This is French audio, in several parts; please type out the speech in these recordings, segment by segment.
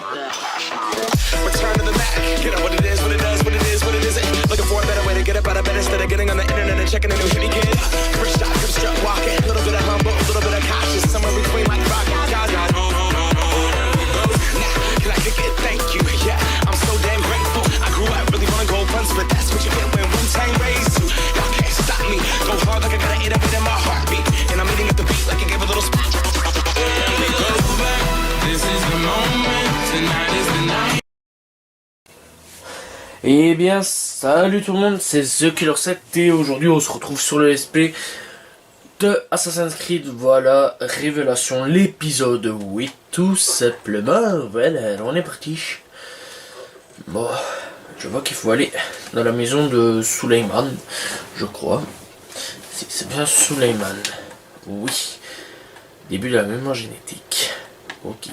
Return to the Mac. Get up what it is, what it does, what it is, what it isn't. Looking for a better way to get up out of bed instead of getting on the internet and checking a new hit kid. First shot, good strut walking. A little bit of humble, a little bit of cautious. Somewhere between like rock and God. Nah, can I kick it? Thank you. Yeah, I'm so damn grateful. I grew up really wanna go runs, but that's what you get when Wu-Tang raised you. Y'all can't stop me. Go hard like I got an 808 in my heartbeat. And I'm eating at the beat like it gave a little spot. This is the moment. Tonight is the night. Eh bien, salut tout le monde, c'est The Killer 7 et aujourd'hui on se retrouve sur le SP de Assassin's Creed, voilà, Révélation, l'épisode 8, tout simplement, voilà, on est parti. Bon, je vois qu'il faut aller dans la maison de Suleiman, je crois. Si, c'est bien Suleiman, oui. Début de la mémoire génétique, ok.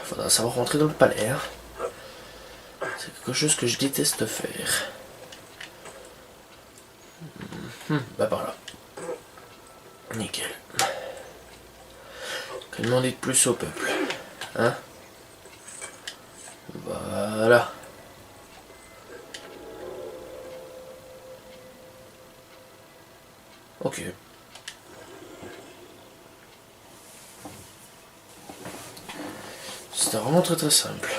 Faudra savoir rentrer dans le palais, hein. C'est quelque chose que je déteste faire. Bah par là. Nickel. Que demander de plus au peuple, hein? Voilà. Ok. C'était vraiment très très simple.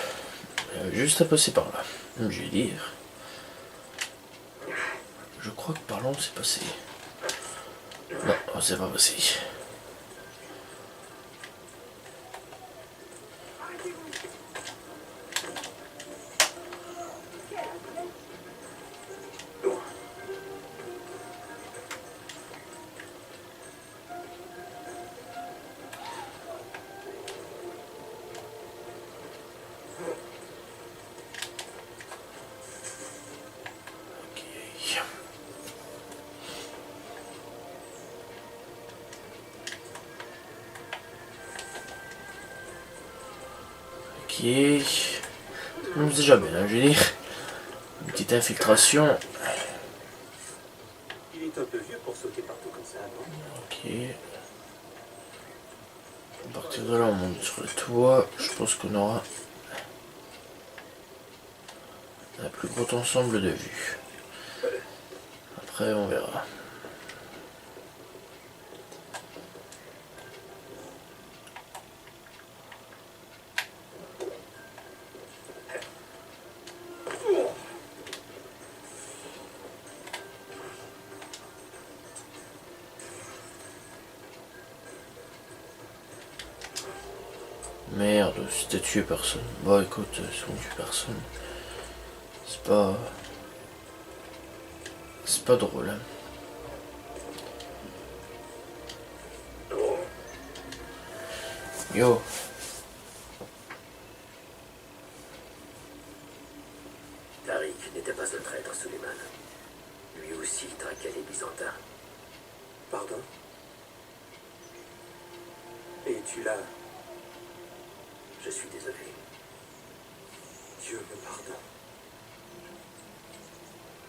Juste à passer par là, je vais dire. Je crois que par là on s'est passé. Non, on s'est pas passé. Ok, ça commence déjà bien, hein, je vais dire. Une petite infiltration. Il est un peu vieux pour sauter partout comme ça, non? Ok. À partir de là, on monte sur le toit. Je pense qu'on aura un plus gros ensemble de vues. Après, on verra. Merde, si t'as tué personne. Bon écoute, si on tue personne, c'est pas drôle, hein. Yo. Tariq n'était pas un traître, Suleiman. Lui aussi traquait les Byzantins. Pardon? Et tu l'as... Je suis désolé. Dieu me pardonne.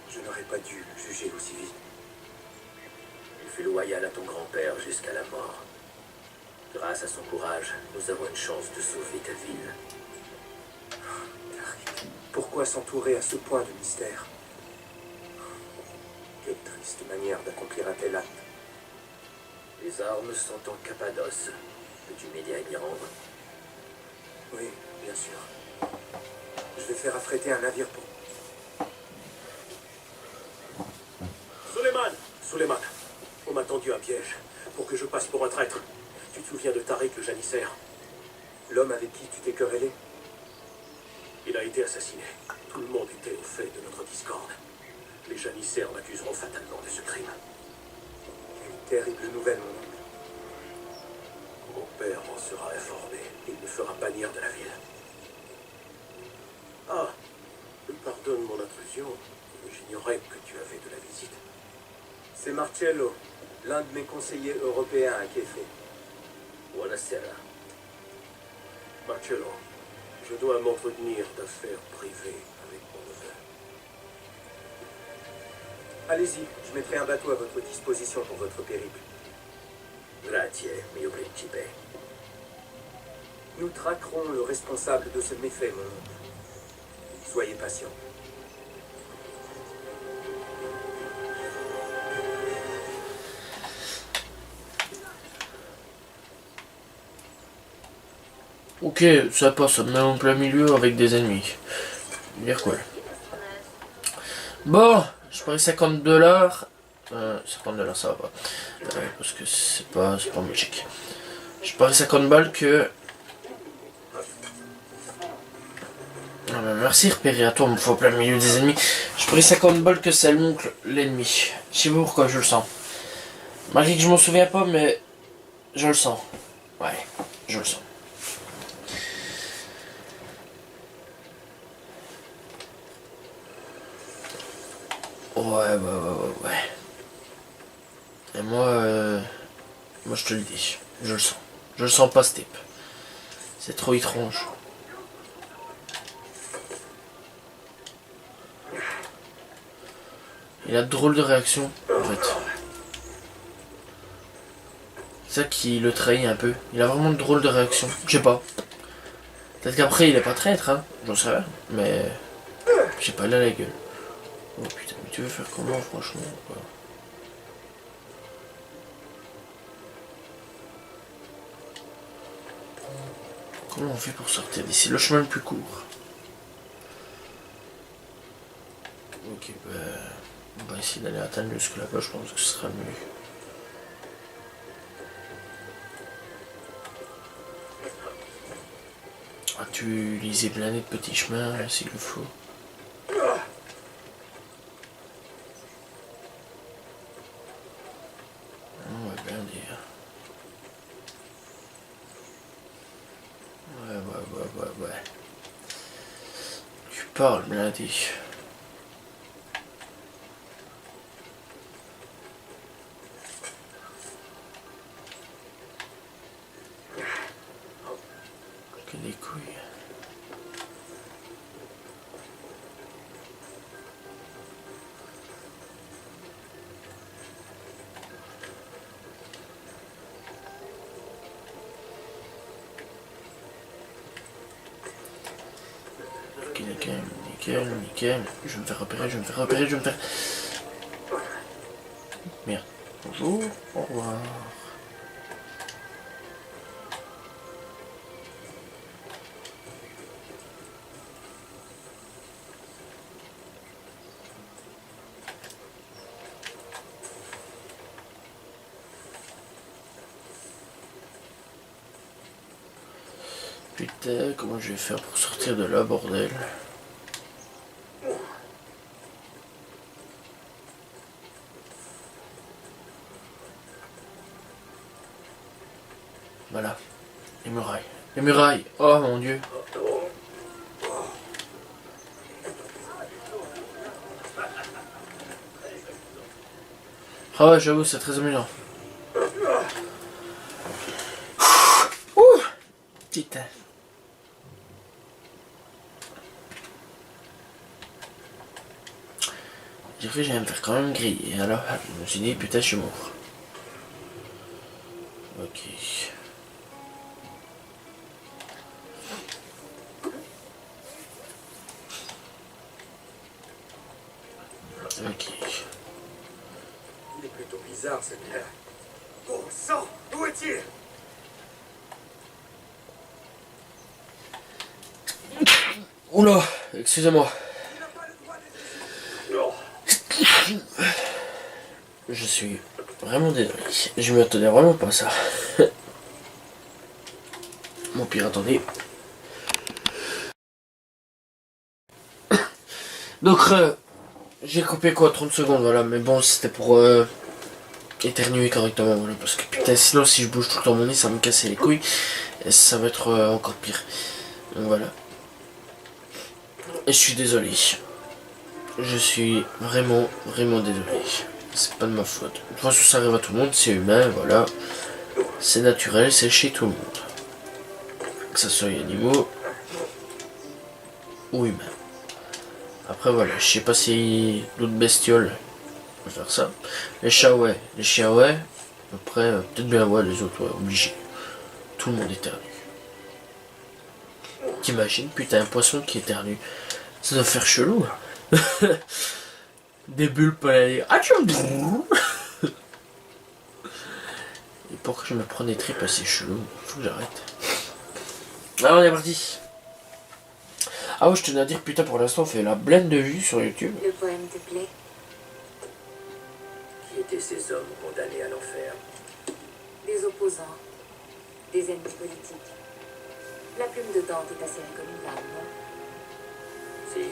Je n'aurais pas dû le juger aussi vite. Il fut loyal à ton grand-père jusqu'à la mort. Grâce à son courage, nous avons une chance de sauver ta ville. Tariq, pourquoi s'entourer à ce point de mystère? Quelle triste manière d'accomplir un tel acte. Les armes sont en Cappadoce. Peux-tu m'aider à m'y rendre? Oui, bien sûr. Je vais faire affréter un navire pour... Suleiman, on m'a tendu un piège pour que je passe pour un traître. Tu te souviens de Tariq le janissaire? L'homme avec qui tu t'es querellé? Il a été assassiné. Tout le monde était au fait de notre discorde. Les janissaires m'accuseront fatalement de ce crime. Quelle terrible nouvelle, mon oncle. Mon père m'en sera informé. Il me fera bannir de la ville. Ah, pardonne mon intrusion. J'ignorais que tu avais de la visite. C'est Marcello, l'un de mes conseillers européens à Kéfé. Buonasera. Marcello, je dois m'entretenir d'affaires privées avec mon neveu. Allez-y, je mettrai un bateau à votre disposition pour votre périple. Grazie, mio principe. Nous traquerons le responsable de ce méfait, mon oncle. Soyez patient. Ok, ça passe, ça me met en plein milieu avec des ennemis. Dire quoi. Bon, je parie 50$. 50$, ça va pas. Parce que c'est pas magique. Je parie 50 balles que... Ah bah merci, repérer à toi, il me faut en plein milieu des ennemis. Je parie 50 balles que c'est l'oncle, l'ennemi. Je sais pas pourquoi, je le sens. Malgré que je m'en souviens pas, mais... Je le sens. Ouais, je le sens. Ouais. Et moi je te le dis, je le sens. Je le sens pas ce type. C'est trop étrange. Il a de drôles de réactions, en fait. C'est ça qui le trahit un peu. Il a vraiment de drôles de réactions. Je sais pas. Peut-être qu'après il est pas traître, hein. J'en sais rien. Mais... Je sais pas, il a la gueule. Oh putain, mais tu veux faire comment, franchement, quoi. Comment on fait pour sortir d'ici? Le chemin le plus court. Ok, bah... On va essayer d'aller atteindre jusque là-bas, je pense que ce sera mieux. Ah, tu lisais plein de petits chemins, s'il le faut. On va bien dire. Ouais. Tu parles, blindé. Que des couilles. Ok, nickel. Je vais me faire repérer. Merde. Bonjour, au revoir. Putain, comment je vais faire pour sortir de là, bordel? Voilà. Les murailles. Oh mon dieu. Ah ouais, j'avoue, c'est très amusant. Ouh. Putain. J'ai cru que j'allais me faire quand même griller. Alors, je me suis dit, putain, je suis mort. Ok. Il est plutôt bizarre, cette merde. Oh, sang! Où est-il? Oula, excusez-moi. Je suis vraiment désolé. Je m'y attendais vraiment pas à ça. Mon pire, attendez. Donc, j'ai coupé quoi 30 secondes, voilà. Mais bon, c'était pour éternuer correctement, voilà. Parce que putain, sinon, si je bouge tout le temps mon nez, ça va me casser les couilles. Et ça va être encore pire. Donc voilà. Et je suis désolé. Je suis vraiment désolé. C'est pas de ma faute. De toute façon, ça arrive à tout le monde, c'est humain, voilà. C'est naturel, c'est chez tout le monde. Que ça soit animaux ou humains. Après, voilà, je sais pas si d'autres bestioles peuvent faire ça. Les chats, ouais. Les chiens, ouais. Après, peut-être bien, ouais, les autres, ouais, obligé. Tout le monde éternue. T'imagines, putain, un poisson qui éternue. Ça doit faire chelou. Des bulles pour aller. Ah, tu Et pourquoi je me prends des tripes assez chelou? Faut que j'arrête. Ah, on est parti. Ah ouais, je tenais à dire, putain, pour l'instant, on fait la blende de vues sur YouTube. Le poème te plaît? Qui étaient ces hommes condamnés à l'enfer? Des opposants, des ennemis politiques. La plume de Dante est acérée comme une lame, non? Si.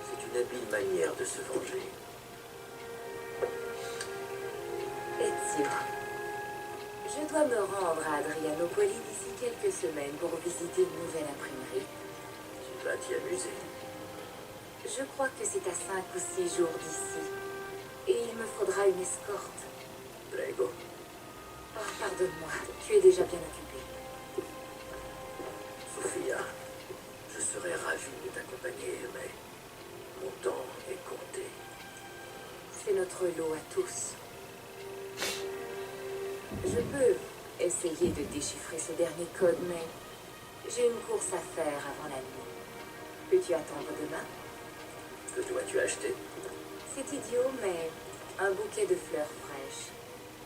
C'est une habile manière de se venger. Ezio, je dois me rendre à Adrianopolis d'ici quelques semaines pour visiter une nouvelle imprimerie. Tu vas t'y amuser. Je crois que c'est à 5 ou 6 jours d'ici. Et il me faudra une escorte. Prego. Oh, pardonne-moi, tu es déjà bien occupée. Sophia, je serais ravi de t'accompagner, mais mon temps est compté. C'est notre lot à tous. Je peux essayer de déchiffrer ce dernier code, mais j'ai une course à faire avant la nuit. Peux-tu attendre demain? Que dois-tu acheter? C'est idiot, mais un bouquet de fleurs fraîches.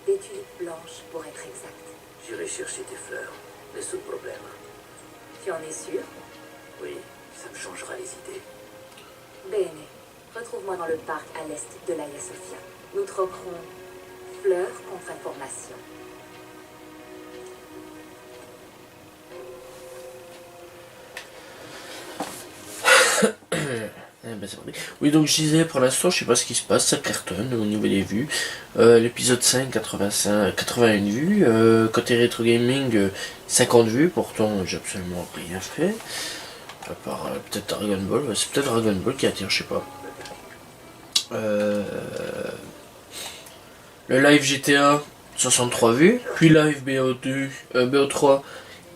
Des tulipes blanches, pour être exact. J'irai chercher tes fleurs. Nessun problème. Tu en es sûr? Oui, ça me changera les idées. Bene. Retrouve-moi dans le parc à l'est de l'Aia Sophia. Nous troquerons fleurs contre information. Eh ben, c'est vrai. Oui, donc je disais, pour l'instant, je sais pas ce qui se passe, ça cartonne au niveau des vues. L'épisode 5, 81 vues. Côté rétro gaming, 50 vues. Pourtant, j'ai absolument rien fait. À part peut-être Dragon Ball. Ouais, c'est peut-être Dragon Ball qui attire, je sais pas. Le live GTA, 63 vues. Puis live BO2, BO3,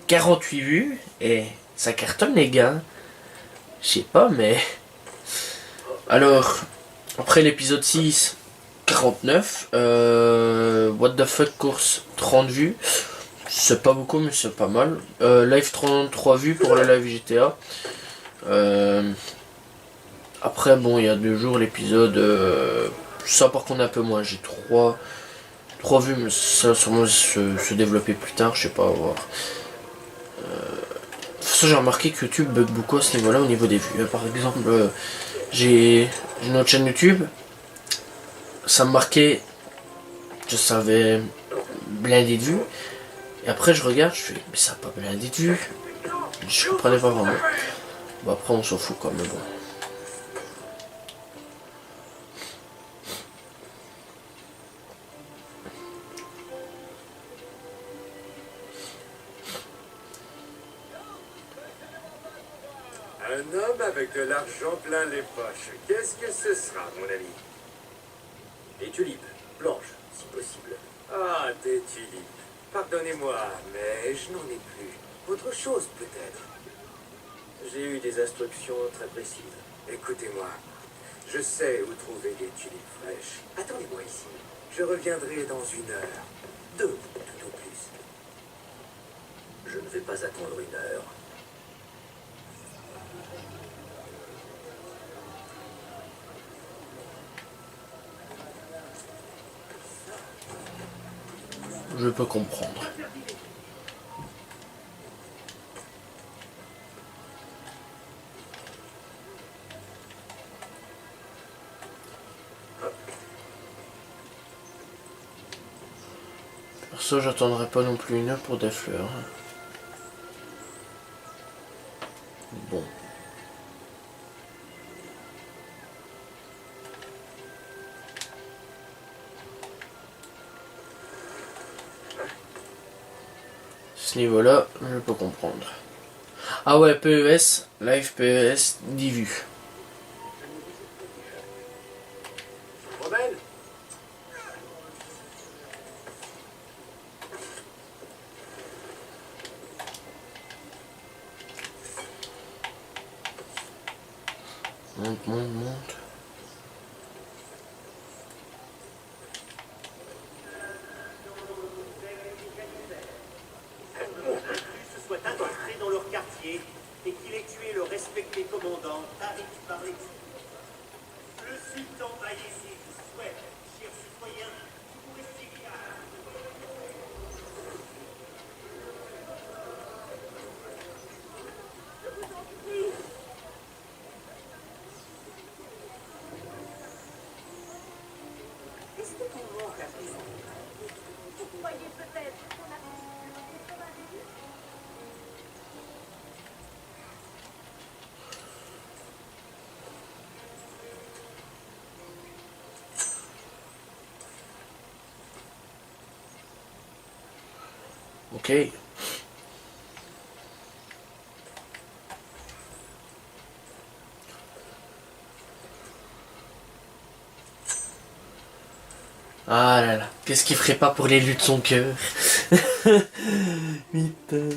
48 vues. Et ça cartonne, les gars. Je sais pas, mais... Alors, après l'épisode 6, 49. What the fuck course, 30 vues. C'est pas beaucoup, mais c'est pas mal. Live 33 vues pour le live GTA. Après, bon, il y a 2 jours l'épisode. Ça, par contre, un peu moins. J'ai 3 vues, mais ça va sûrement se développer plus tard. Je sais pas, à voir. Ça, j'ai remarqué que YouTube bug beaucoup à ce niveau-là au niveau des vues. Par exemple, j'ai une autre chaîne YouTube. Ça me marquait, je savais, blindé de vues. Et après, je regarde, je fais, mais ça n'a pas blindé de vues. Je comprenais pas vraiment. Bon, après, on s'en fout quand même. Bon. Un homme avec de l'argent plein les poches. Qu'est-ce que ce sera, mon ami? Des tulipes blanches, si possible. Ah, des tulipes. Pardonnez-moi, mais je n'en ai plus. Autre chose, peut-être. J'ai eu des instructions très précises. Écoutez-moi. Je sais où trouver des tulipes fraîches. Attendez-moi ici. Je reviendrai dans 1 heure. 2, tout au plus. Je ne vais pas attendre 1 heure. Je peux comprendre. Perso, j'attendrai pas non plus 1 heure pour des fleurs. Bon. Ce niveau-là, je peux comprendre. Ah ouais, PES, live PES, 10 vues. Romaine? Monte, monte, monte. Se soient infiltrés dans leur quartier pied et qu'il ait tué le respecté commandant Tariq Barleti. Le sultan Bayezid souhaite, chers citoyens, vous rester calmes. Est-ce que ton oncle a pris ça? Vous croyez peut-être qu'on a... Ok. Ah là là, qu'est-ce qu'il ferait pas pour l'élu de son cœur? Putain.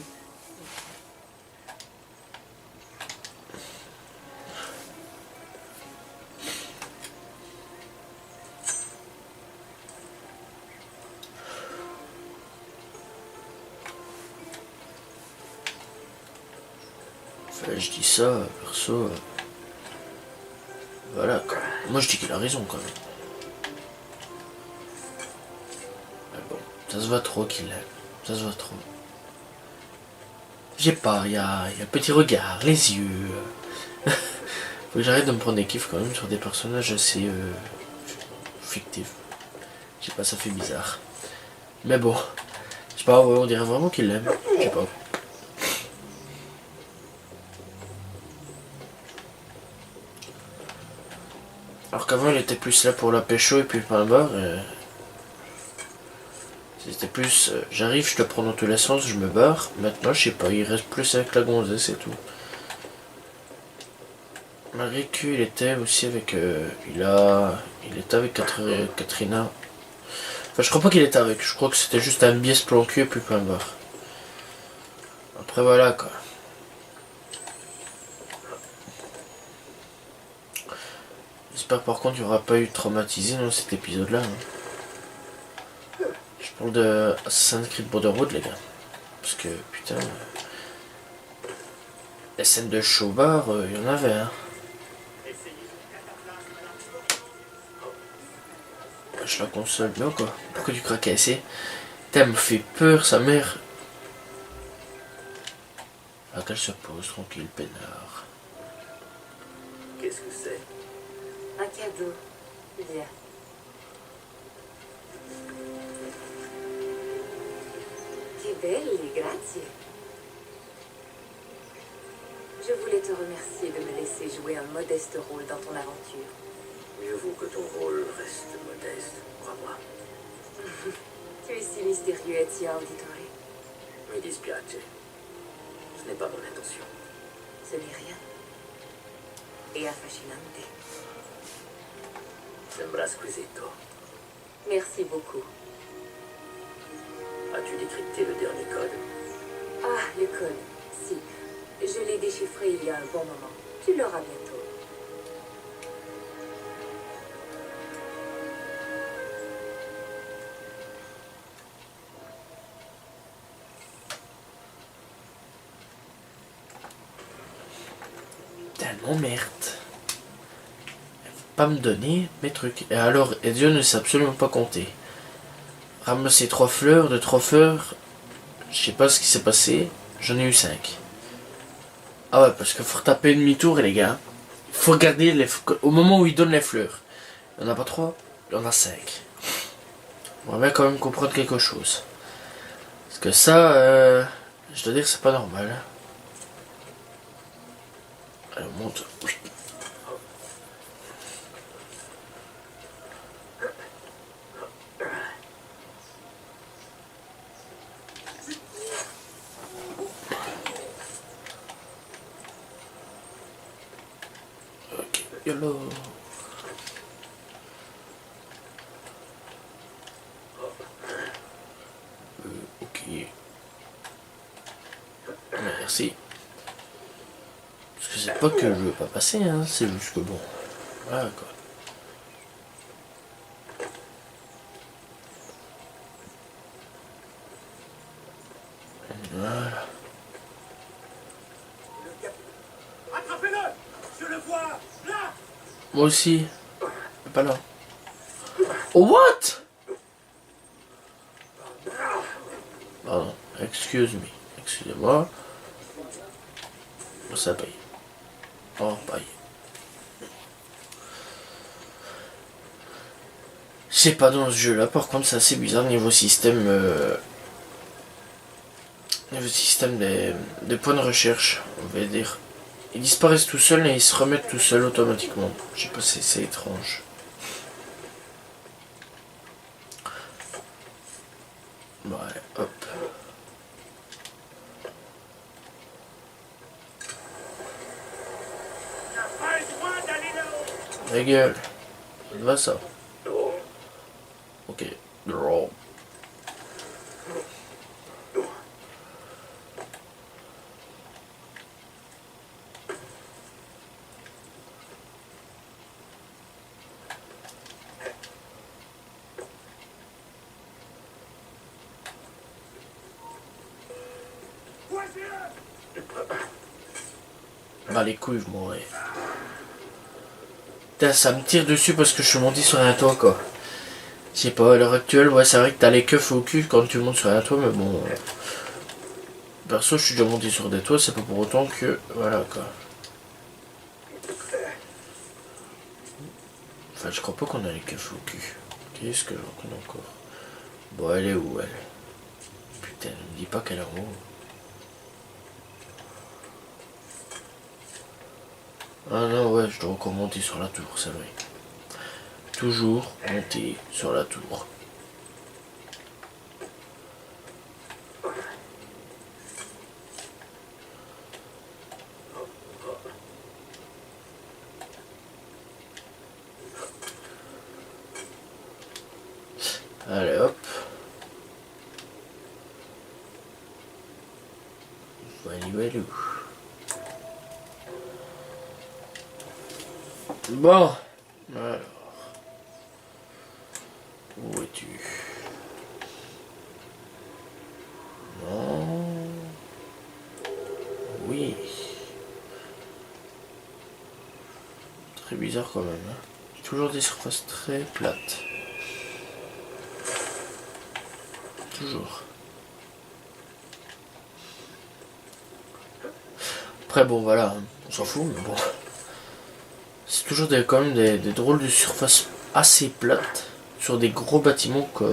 Enfin, je dis ça, perso. Voilà quoi. Moi je dis qu'il a raison quand même. Mais bon, ça se voit trop qu'il l'aime. Ça se voit trop. J'ai pas, il y a le petit regard, les yeux. Faut que j'arrête de me prendre des kiffs quand même sur des personnages assez fictifs. Je sais pas, ça fait bizarre. Mais bon, je sais pas, ouais, on dirait vraiment qu'il l'aime. Je sais pas. Alors qu'avant il était plus là pour la pécho et puis le pain bar. C'était plus j'arrive, je te prends dans tous les sens, je me barre. Maintenant je sais pas, il reste plus avec la gonzesse et tout. Malgré qu'il était aussi avec il était avec Katrina. Enfin je crois pas qu'il était avec, je crois que c'était juste un biais plan cul et puis pain bar. Après voilà quoi. J'espère par contre il n'y aura pas eu de traumatisé dans cet épisode là. Je parle de Assassin's Creed Brotherhood les gars. Parce que putain. Les scènes de show bar, il y en avait hein. Lâche la console bien quoi. Pourquoi tu craques assez? Putain, elle me fait peur sa mère. Ah qu'elle se pose tranquille, peinard. Qu'est-ce que c'est? Un cadeau. Viens. Che belli, grazie. Je voulais te remercier de me laisser jouer un modeste rôle dans ton aventure. Mieux vaut que ton rôle reste modeste, crois-moi. Tu es si mystérieux et si auditory. Mi dispiace. Ce n'est pas mon intention. Ce n'est rien. Et affascinante. Sembra squisito. Merci beaucoup. As-tu décrypté le dernier code? Ah, le code. Si. Je l'ai déchiffré il y a un bon moment. Tu l'auras bientôt. Tellement merde. Elle veut pas me donner mes trucs. Et alors, Ezio ne sait absolument pas compter. Ramasser 3 fleurs, de 3 fleurs. Je sais pas ce qui s'est passé. J'en ai eu 5. Ah ouais, parce qu'il faut retaper demi-tour, les gars. Il faut regarder au moment où il donne les fleurs. Il n'y en a pas 3, il y en a 5. On va bien quand même comprendre quelque chose. Parce que ça, je dois dire que c'est pas normal. Allez, on monte. Oui. Ok, YOLO. Ok. Merci. Parce que c'est pas que je veux pas passer, hein, c'est juste que bon. Voilà quoi. Voilà. Moi aussi. Pas là. Oh, what? Pardon. Excuse me. Excusez-moi. Ça paye. Oh, paye. Je sais pas dans ce jeu là, par contre c'est assez bizarre niveau système des points de recherche, on va dire. Ils disparaissent tout seuls et ils se remettent tout seuls automatiquement. Je sais pas si c'est étrange. Ouais, hop. La gueule. Ça te va ça? Ok. Draw. Bah les couilles, je mourrais. Putain, ça me tire dessus parce que je suis monté sur un toit quoi. Je sais pas, à l'heure actuelle, ouais, c'est vrai que t'as les keufs au cul quand tu montes sur un toit, mais bon. Perso, je suis déjà monté sur des toits, c'est pas pour autant que. Voilà quoi. Enfin, je crois pas qu'on a les keufs au cul. Qu'est-ce que j'en connais encore? Bon, elle est où elle? Putain, ne me dis pas qu'elle est en haut. Ah non, ouais, je dois encore monter sur la tour, c'est vrai. Toujours monter sur la tour. Allez hop. Valou. Bon. Alors. Où es-tu? Non. Oui. Très bizarre quand même. Hein. Toujours des surfaces très plates. Toujours. Après bon voilà, on s'en fout mais bon. C'est toujours quand même des drôles de surfaces assez plates sur des gros bâtiments qu'on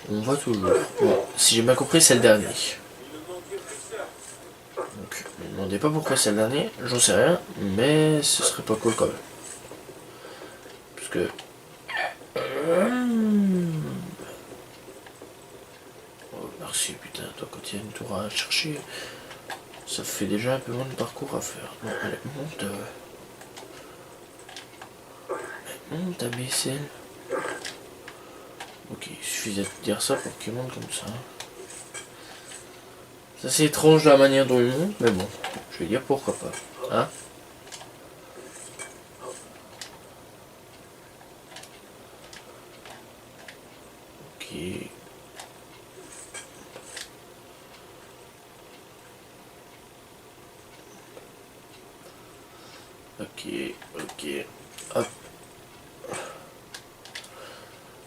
voit toujours. Bon, si j'ai bien compris c'est le dernier. Donc ne me demandez pas pourquoi c'est le dernier, j'en sais rien, mais ce serait pas cool quand même. Parce que... Oh merci putain, toi quand il y a une tour à chercher, ça fait déjà un peu moins de parcours à faire. Bon allez, monte. Monte imbécile. Ok, il suffisait de dire ça pour qu'il monte comme ça. C'est assez étrange la manière dont il monte, mais bon, je vais dire pourquoi pas. Hein? Ok. Ok. Hop.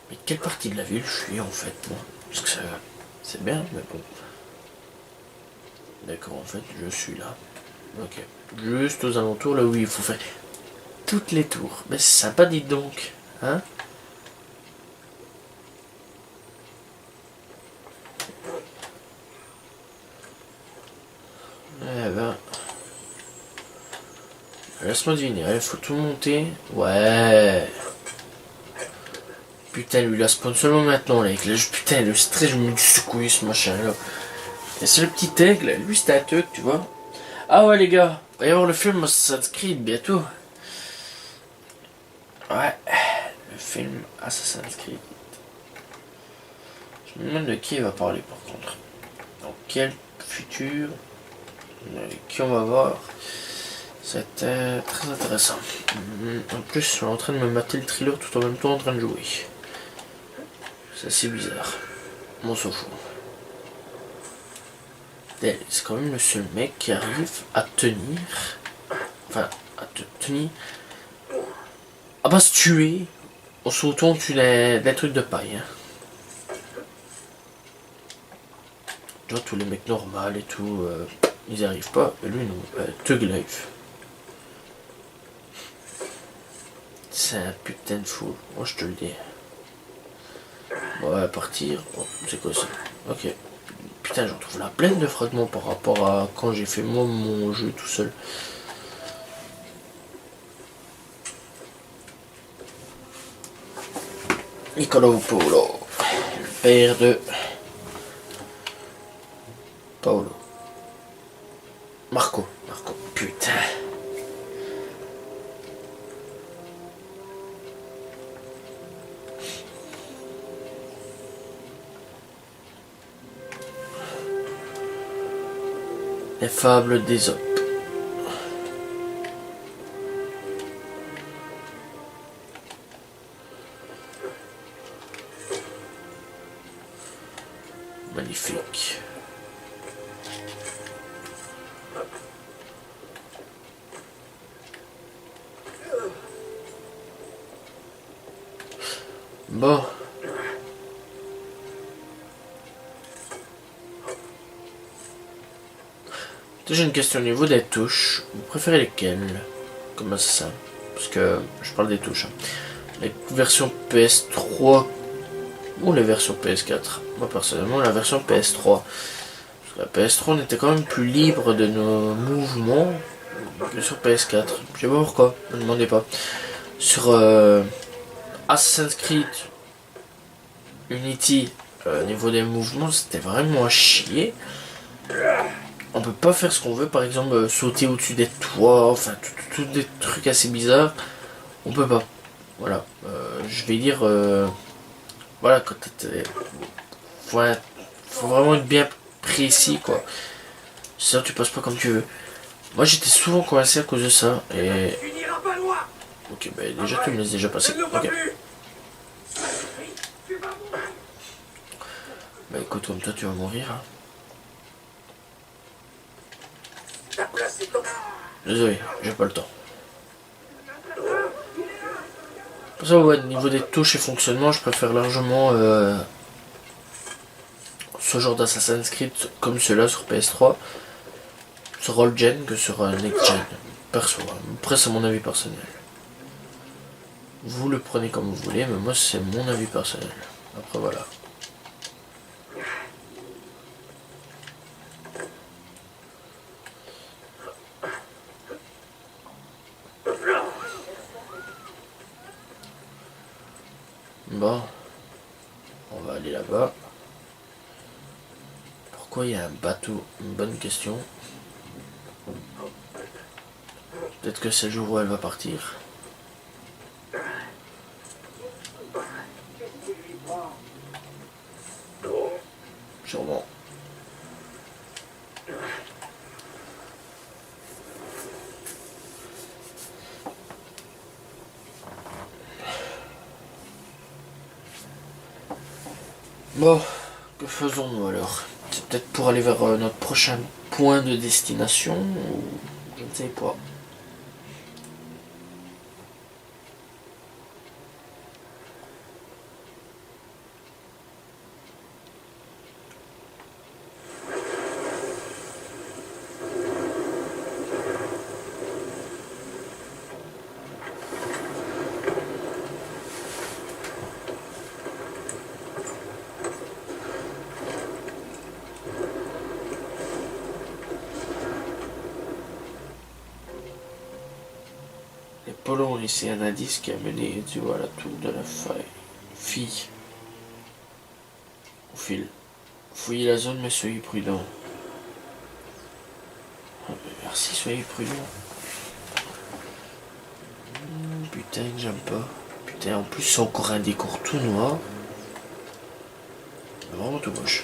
Mais quelle partie de la ville je suis en fait, moi? Parce que ça, c'est bien, mais bon. D'accord, en fait, je suis là. Ok. Juste aux alentours, là où il faut faire toutes les tours. Mais c'est sympa, dites donc. Hein? Eh ben... Laisse-moi deviner, il faut tout monter. Ouais. Putain, lui, il a spawn seulement maintenant, là, avec putain, le stress, je me secouille ce machin, là. Et c'est le petit aigle, lui, c'était un truc, tu vois. Ah ouais, les gars, il va y avoir le film Assassin's Creed bientôt. Ouais, le film Assassin's Creed. Je me demande de qui il va parler, par contre. Dans quel futur, avec qui on va voir. C'était très intéressant. En plus, je suis en train de me mater le thriller tout en même temps en train de jouer. C'est assez bizarre. On s'en fout. C'est quand même le seul mec qui arrive à tenir. Enfin, à tenir à pas se tuer en sautant tu des trucs de paille. Hein. Tu vois, tous les mecs normaux et tout, ils y arrivent pas. Et lui, non. Tug Life. C'est un putain de fou. Moi, je te le dis. Bon, on va partir. Oh, c'est quoi ça? Ok. Putain, j'en trouve la pleine de fragments par rapport à quand j'ai fait moi mon jeu tout seul. Niccolo Paolo, le père de Paolo. Marco, putain. Les fables d'Ésope. Magnifique. Bon. J'ai une question au niveau des touches. Vous préférez lesquelles? Comment ça? Parce que je parle des touches. Hein. Les versions PS3 ou les versions PS4. Moi personnellement la version PS3. Parce que la PS3 on était quand même plus libre de nos mouvements que sur PS4. Je sais pas pourquoi, ne me demandez pas. Sur Assassin's Creed Unity, niveau des mouvements, c'était vraiment à chier. On peut pas faire ce qu'on veut, par exemple sauter au-dessus des toits, enfin tout des trucs assez bizarres. On peut pas. Voilà. Je vais dire. Voilà, quand t'es. Faut vraiment être bien précis, quoi. Sinon, tu passes pas comme tu veux. Moi, j'étais souvent coincé à cause de ça. Et. Ok, bah déjà, tu me laisses déjà passer. Ok. Bah écoute, comme toi, tu vas mourir. Hein. Désolé, j'ai pas le temps. Pour ça, ouais, au niveau des touches et fonctionnement, je préfère largement ce genre d'Assassin's Creed comme cela sur PS3, sur All Gen que sur Next Gen. Perso, hein. Après, c'est mon avis personnel. Vous le prenez comme vous voulez, mais moi, c'est mon avis personnel. Après, voilà. Bon, on va aller là-bas. Pourquoi il y a un bateau? Une bonne question. Peut-être que c'est le jour où elle va partir. Sûrement. Bon, que faisons-nous alors? C'est peut-être pour aller vers notre prochain point de destination ou je ne sais pas. Polo, ici un indice qui a mené tu vois, à la tour de la fille. Au fil. Fouillez la zone, mais soyez prudent. Oh, merci, soyez prudent. Putain, que j'aime pas. Putain, en plus, c'est encore un décor tout noir. Vraiment tout moche.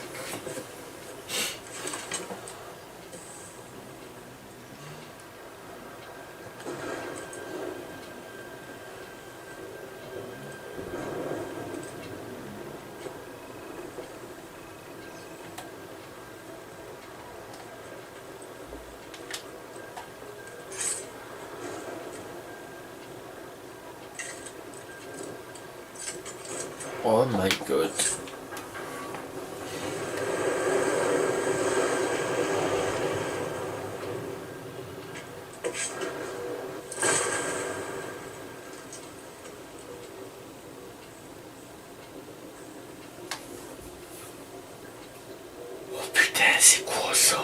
Oh my god. Oh putain, c'est quoi ça?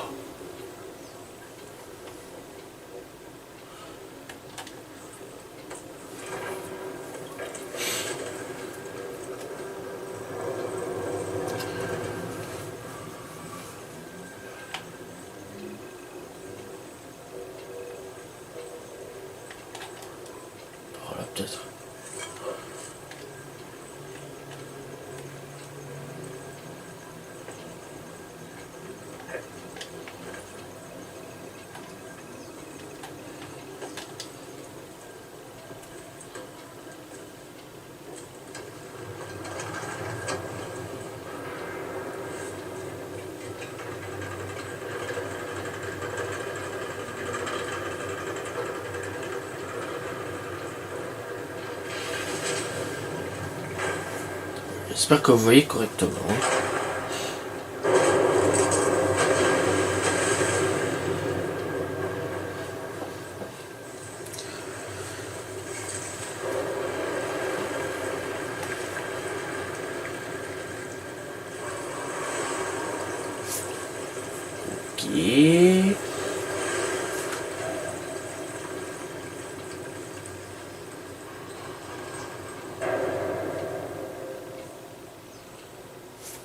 Voilà, peut-être. J'espère que vous voyez correctement. Ok.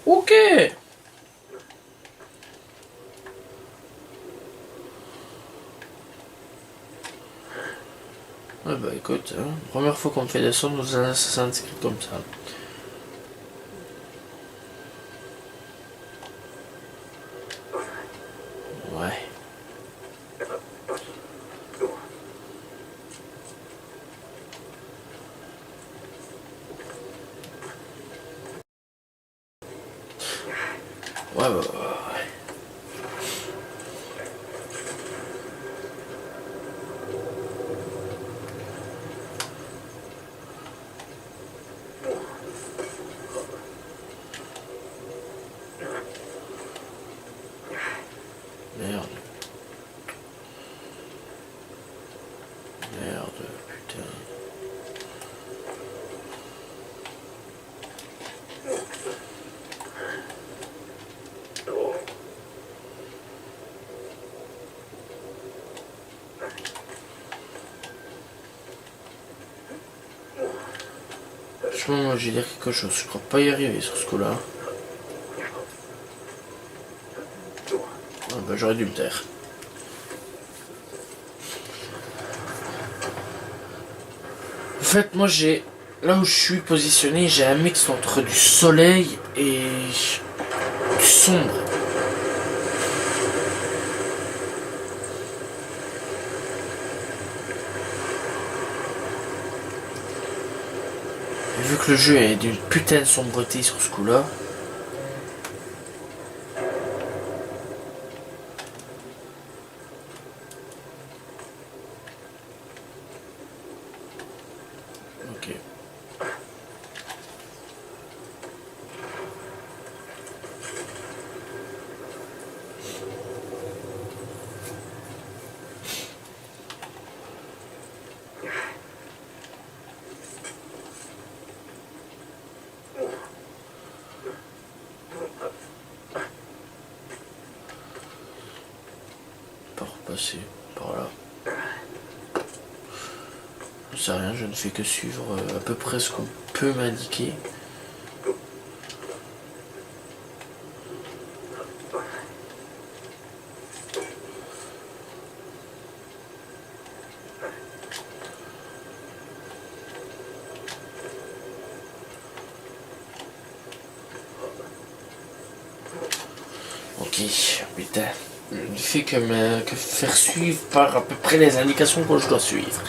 Ok. Ouais bah écoute, hein, première fois qu'on me fait descendre dans un Assassin's Creed comme ça. Ouais. Ouais. Merde. Merde, putain. Franchement, moi j'ai dire quelque chose, je crois pas y arriver sur ce coup-là. Ah bah j'aurais dû me taire. En fait, moi j'ai... Là où je suis positionné, j'ai un mix entre du soleil et du sombre. Et vu que le jeu est d'une putain de sombreté sur ce coup-là... Ok. Pas repasser par là. Je sais rien, je ne fais que suivre à peu près ce qu'on peut m'indiquer. Ok, putain. Ne fait que faire suivre par à peu près les indications que je dois suivre.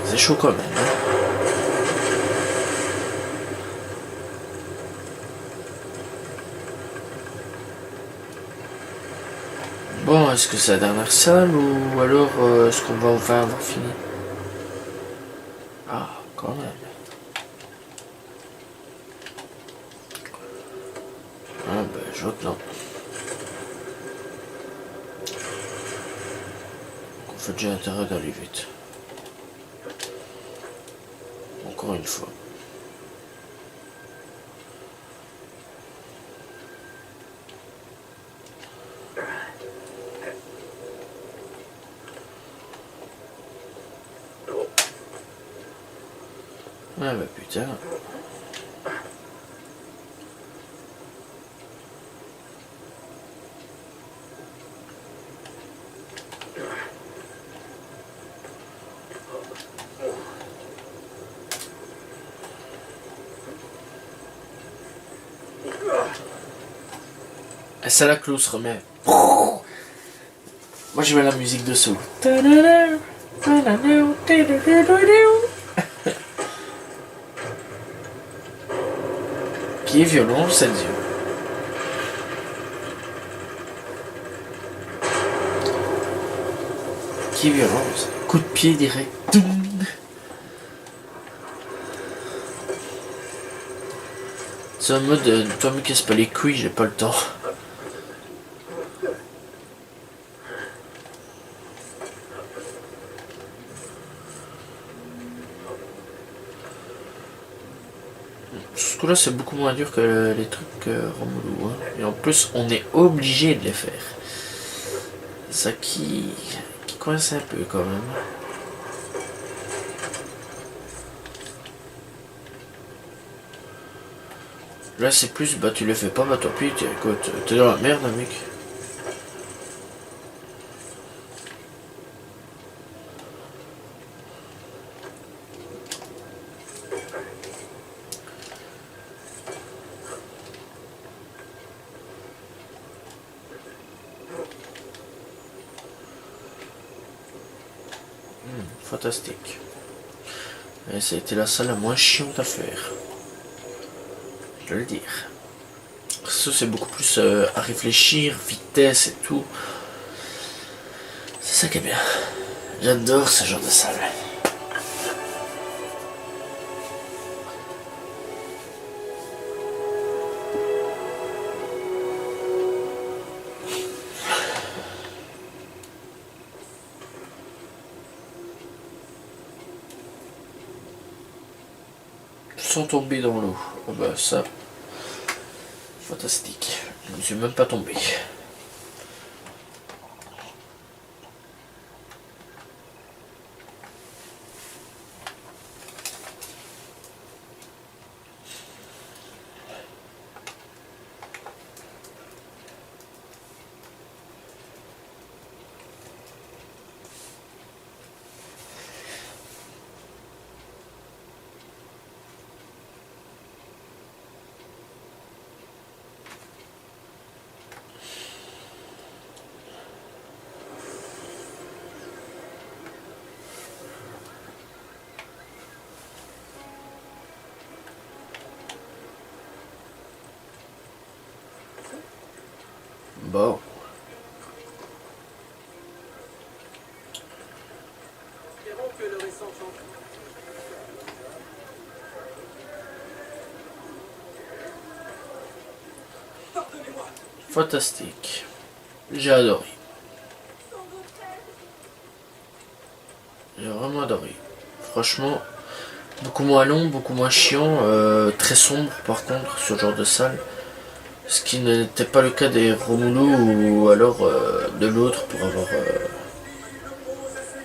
C'est chaud quand même. Hein. Bon, est-ce que c'est la dernière salle ou alors est-ce qu'on va enfin avoir fini? Ah, quand même. Je vois que non. En fait, j'ai intérêt d'aller vite. Encore une fois. Ah bah putain. Et c'est là que l'eau se remet. Moi je mets la musique dessous. Qui est violent, c'est Dieu. Qui est violent, coup de pied direct. C'est en mode, toi me casse pas les couilles, j'ai pas le temps. Ce coup-là, c'est beaucoup moins dur que les trucs Romulou. Hein. Et en plus, on est obligé de les faire. C'est ça qui coince un peu quand même. Là, c'est plus, bah tu le fais pas, bah tant pis, écoute, t'es dans la merde, hein, mec. Fantastique. Et ça a été la salle la moins chiante à faire. Je vais le dire. Ça c'est beaucoup plus à réfléchir, vitesse et tout. C'est ça qui est bien. J'adore ce genre de salle. Sans tomber dans l'eau. Oh bah ça, fantastique. Je ne suis même pas tombé. Bon. Fantastique. J'ai adoré. J'ai vraiment adoré. Franchement, beaucoup moins long, beaucoup moins chiant, très sombre par contre, ce genre de salle. Ce qui n'était pas le cas des Romulou ou alors de l'autre pour avoir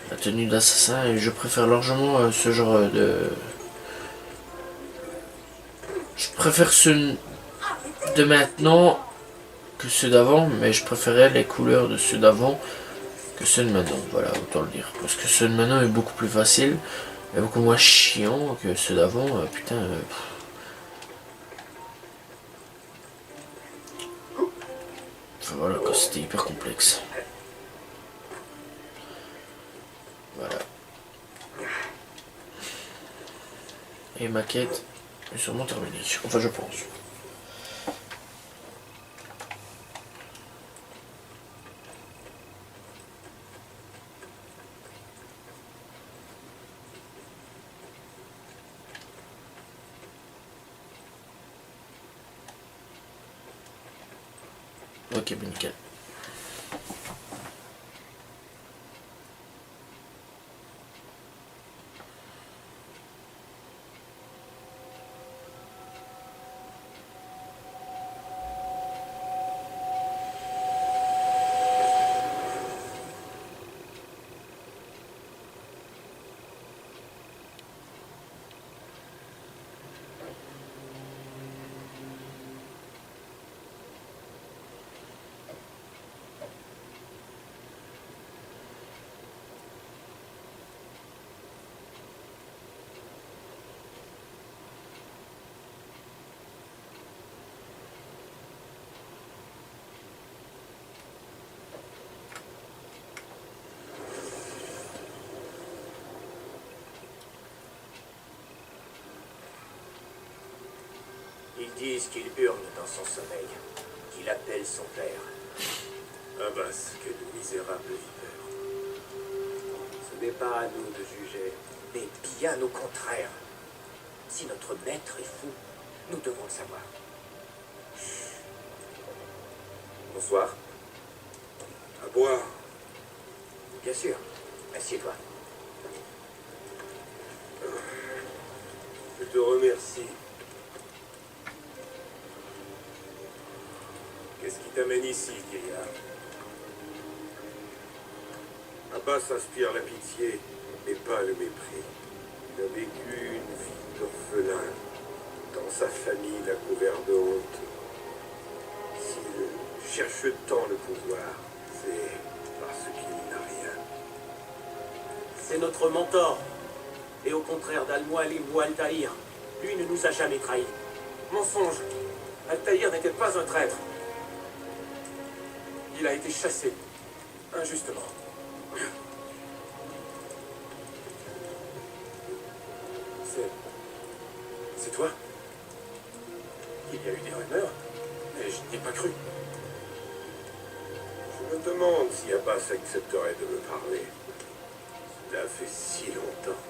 la tenue d'assassin. Et je préfère largement ce genre de... Je préfère ceux de maintenant que ceux d'avant, mais je préférais les couleurs de ceux d'avant que ceux de maintenant, voilà, autant le dire. Parce que ceux de maintenant est beaucoup plus facile et beaucoup moins chiant que ceux d'avant, putain... Enfin voilà, quoi, c'était hyper complexe. Voilà. Et ma quête est sûrement terminée. Enfin, je pense. Ok, ben nickel. Ils disent qu'il hurle dans son sommeil, qu'il appelle son père. Abbas, quelle misérable vipère. Ce n'est pas à nous de juger, mais bien au contraire. Si notre maître est fou, nous devons le savoir. Bonsoir. À boire. Bien sûr. Assieds-toi. Je te remercie. Qu'est-ce qui t'amène ici, vieillard? Abbas aspire la pitié, mais pas le mépris. Il a vécu une vie d'orphelin. Dans sa famille, la couvert de honte. S'il cherche tant le pouvoir, c'est parce qu'il n'a rien. C'est notre mentor. Et au contraire d'Al-Mualim ou Al-Tahir, lui ne nous a jamais trahis. Mensonge. Al-Tahir n'était pas un traître. Il a été chassé, injustement. C'est toi? Il y a eu des rumeurs, mais je n'y ai pas cru. Je me demande si Abbas accepterait de me parler. Cela fait si longtemps.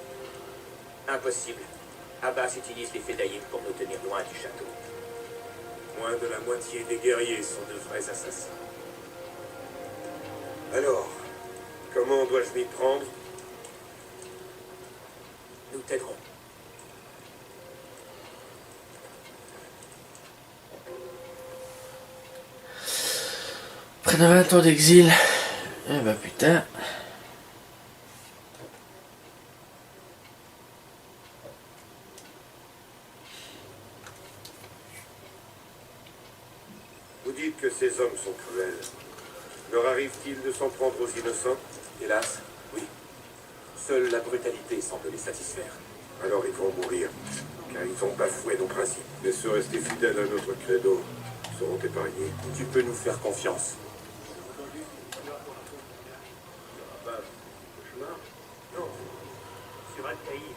Impossible. Abbas utilise les fédayines pour nous tenir loin du château. Moins de la moitié des guerriers sont de vrais assassins. Alors, comment dois-je m'y prendre? Nous t'aiderons. Près de 20 ans d'exil. Eh bah putain. Vous dites que ces hommes sont cruels. Leur arrive-t-il de s'en prendre aux innocents? Hélas, oui. Seule la brutalité semble les satisfaire. Alors ils vont mourir, car ils ont bafoué nos principes. Mais ceux restés fidèles à notre credo seront épargnés. Tu peux nous faire confiance. Non, sur Al-Tahir.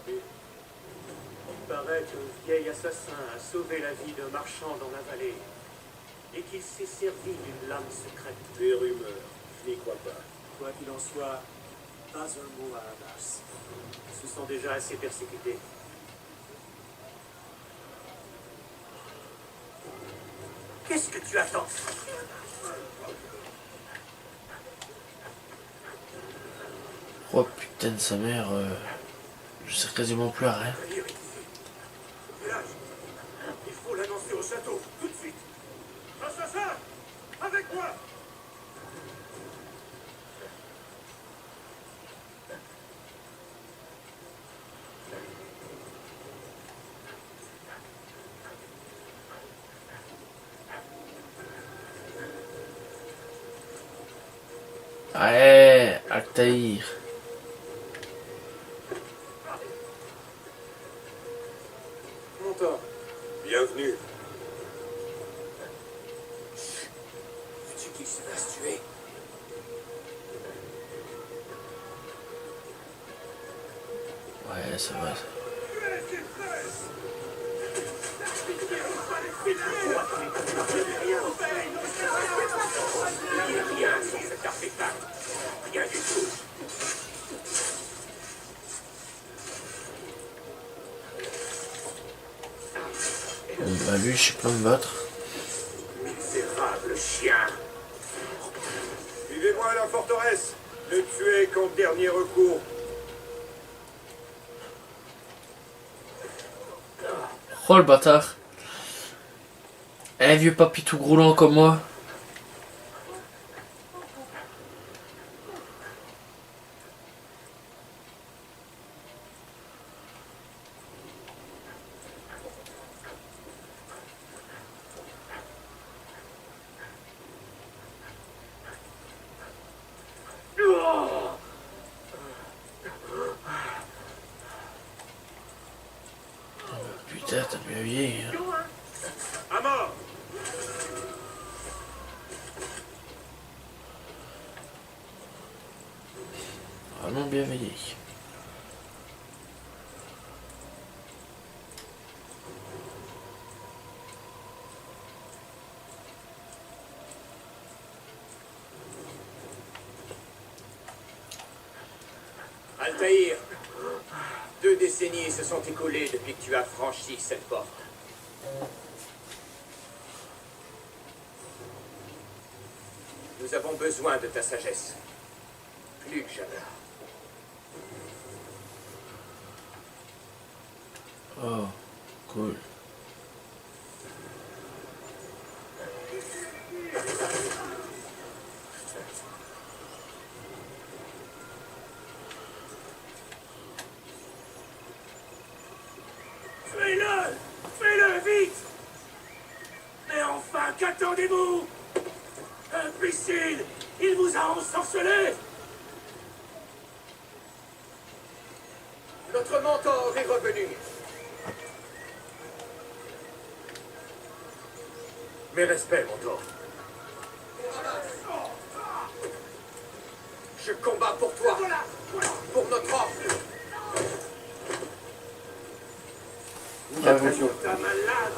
Il paraît qu'un vieil assassin a sauvé la vie d'un marchand dans la vallée et qu'il s'est servi d'une lame secrète. Des rumeurs, je n'y crois pas. Quoi qu'il en soit, pas un mot à Abbas. Ils se sont déjà assez persécutés. Qu'est-ce que tu attends? Oh putain de sa mère, je sais quasiment plus à rien. Il faut l'annoncer au château, tout de suite. Assassin, avec moi. Ouais, Al-Tahir. Mentor. Bienvenue. Veux-tu qu'il se fasse tuer? Ouais, c'est vrai. Rien sans cet artefact. Rien du tout. Bon, bah lui, je sais pas me battre. Misérable chien. Suivez-moi à la forteresse. Ne tuez qu'en dernier recours. Oh le bâtard. Eh vieux papy tout groulant comme moi. Putain, t'as bien vieilli. Hein. À mort. Vraiment bien vieilli. Altaïr, 2 décennies se sont écoulées depuis que tu as franchi cette porte. Nous avons besoin de ta sagesse. Plus que jamais. Oh, cool. Fais-le! Fais-le vite! Mais enfin, qu'attendez-vous? Imbécile! Il vous a ensorcelé! Notre mentor est revenu. Mes respects, mentor. Je combats pour toi. Pour notre ordre. Bravo. Ta malade!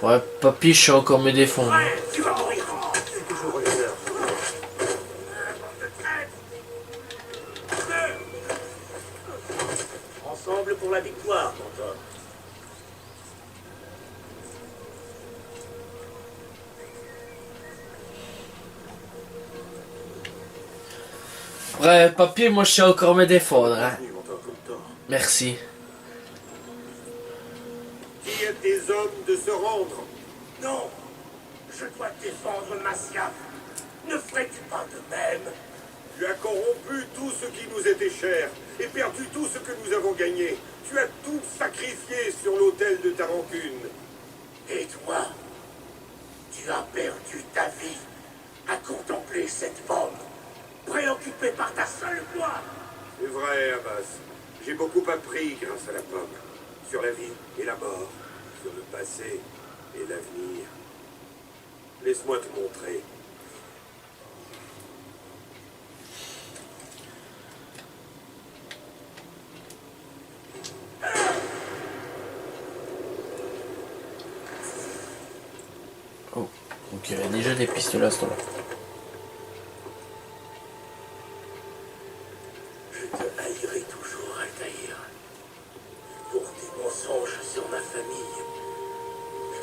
Ouais, papy, je sais encore me défendre. Ouais, tu vas mourir! Toujours l'honneur. Ensemble pour la victoire, mentor. Ouais, papy, moi je sais encore me défendre. Hein. Oui, mentor, comme tort. Merci. Qui est des hommes de se rendre? Non! Je dois défendre Masyaf. Ne ferais-tu pas de même? Tu as corrompu tout ce qui nous était cher et perdu tout ce que nous avons gagné. Tu as tout sacrifié sur l'autel de ta rancune. Et toi? Tu as perdu ta vie à contempler cette bombe, préoccupé par ta seule gloire. C'est vrai, Abbas. J'ai beaucoup appris grâce à la pomme. Sur la vie et la mort. Sur le passé et l'avenir. Laisse-moi te montrer. Oh, donc il y avait déjà des pistolets à ce temps-là. Je te haïrai toujours, Altaïr. Pour tes mensonges sur ma famille,